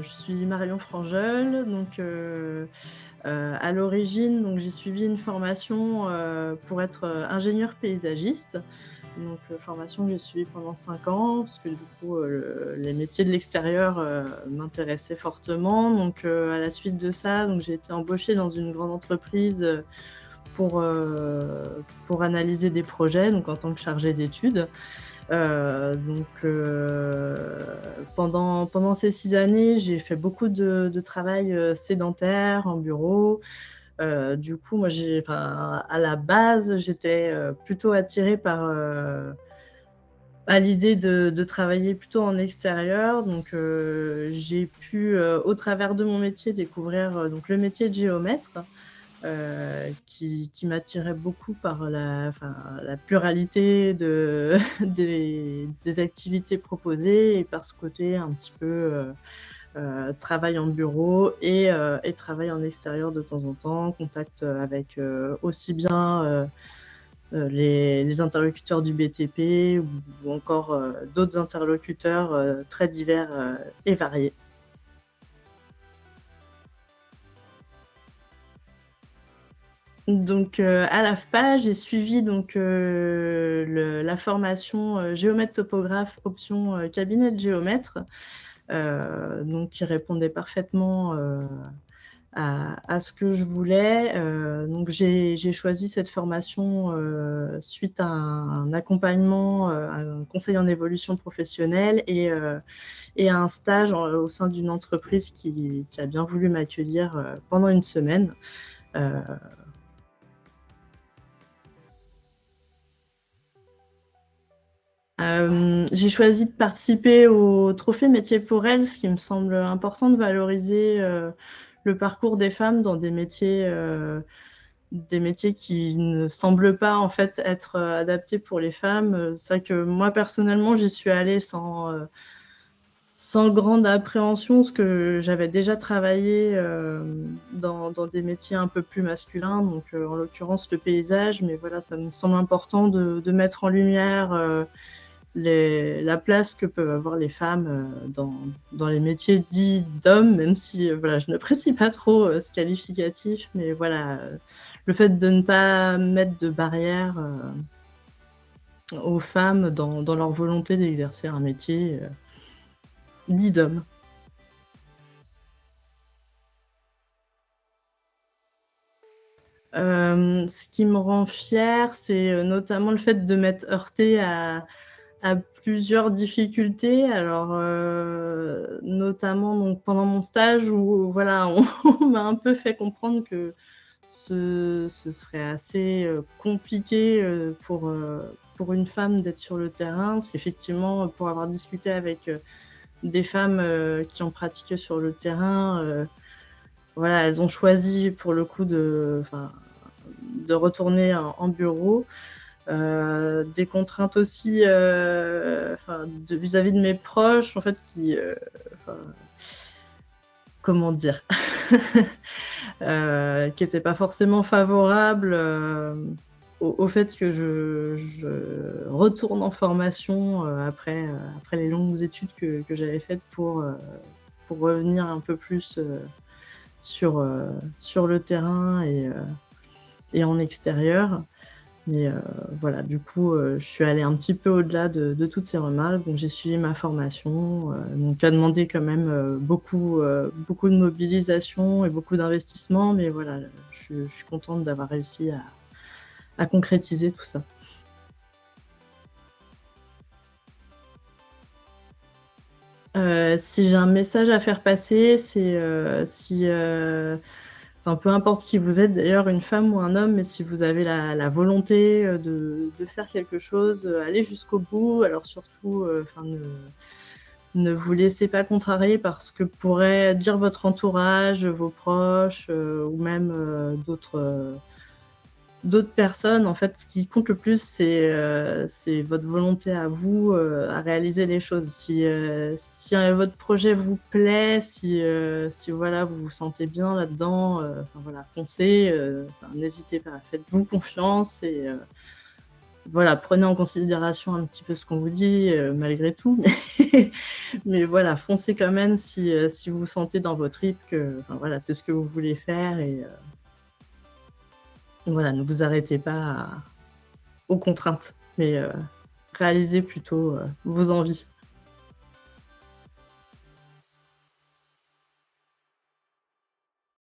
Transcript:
je suis Marion Franjeul, à l'origine, donc j'ai suivi une formation, pour être, ingénieure paysagiste. Formation que j'ai suivie pendant 5 ans parce que du coup, les métiers de l'extérieur, m'intéressaient fortement. À la suite de ça, j'ai été embauchée dans une grande entreprise, pour analyser des projets, donc en tant que chargée d'études. Pendant ces 6 années, j'ai fait beaucoup de travail, sédentaire en bureau. Du coup, moi, à la base, j'étais, plutôt attirée par l'idée de travailler plutôt en extérieur. J'ai pu, au travers de mon métier, découvrir, le métier de géomètre, qui m'attirait beaucoup par la pluralité des activités proposées et par ce côté un petit peu, travail en bureau et travail en extérieur de temps en temps, contact, avec, aussi bien, les interlocuteurs du BTP ou encore, d'autres interlocuteurs, très divers, et variés. À l'AFPA, j'ai suivi la formation, géomètre topographe option, cabinet de géomètre, qui répondait parfaitement, à ce que je voulais. J'ai choisi cette formation, suite à un accompagnement, un conseil en évolution professionnelle et à un stage au sein d'une entreprise qui a bien voulu m'accueillir, pendant une semaine. Heu j'ai choisi de participer au trophée Métiers pour elles, ce qui me semble important de valoriser, le parcours des femmes dans des métiers qui ne semblent pas en fait être, adaptés pour les femmes. C'est vrai que moi personnellement, j'y suis allée sans grande appréhension, parce que j'avais déjà travaillé, dans des métiers un peu plus masculins, en l'occurrence le paysage. Mais voilà, ça me semble important de mettre en lumière, la place que peuvent avoir les femmes, dans les métiers dits d'hommes, même si, voilà, je n'apprécie pas trop, ce qualificatif. Mais voilà, le fait de ne pas mettre de barrière, aux femmes dans leur volonté d'exercer un métier, dit d'homme. Ce qui me rend fière, c'est, notamment le fait de m'être heurtée à plusieurs difficultés. Alors, notamment pendant mon stage où voilà, on on m'a un peu fait comprendre que ce serait assez, compliqué, pour une femme d'être sur le terrain. Parce qu'effectivement, pour avoir discuté avec, des femmes, qui ont pratiqué sur le terrain, voilà, elles ont choisi pour le coup de retourner en bureau. Des contraintes aussi, vis-à-vis de mes proches en fait enfin, comment dire? Qui étaient pas forcément favorables, au fait que je retourne en formation, après les longues études que j'avais faites pour revenir un peu plus, sur le terrain et en extérieur. Mais voilà, du coup, je suis allée un petit peu au-delà de toutes ces remarques. J'ai suivi ma formation, qui a demandé quand même, beaucoup de mobilisation et beaucoup d'investissement. Mais voilà, je suis contente d'avoir réussi à concrétiser tout ça. Si j'ai un message à faire passer, c'est, si, peu importe qui vous êtes d'ailleurs, une femme ou un homme, mais si vous avez la volonté, de faire quelque chose, allez jusqu'au bout. Alors surtout, ne vous laissez pas contrarier par ce que pourrait dire votre entourage, vos proches, ou même, d'autres personnes. En fait, ce qui compte le plus, c'est votre volonté à vous, à réaliser les choses. Si votre projet vous plaît, si voilà, vous vous sentez bien là-dedans, voilà, foncez, n'hésitez pas, faites-vous confiance voilà, prenez en considération un petit peu ce qu'on vous dit, malgré tout, mais mais voilà, foncez quand même si vous sentez dans vos tripes que, enfin, voilà, c'est ce que vous voulez faire et voilà, ne vous arrêtez pas aux contraintes, mais réalisez plutôt, vos envies.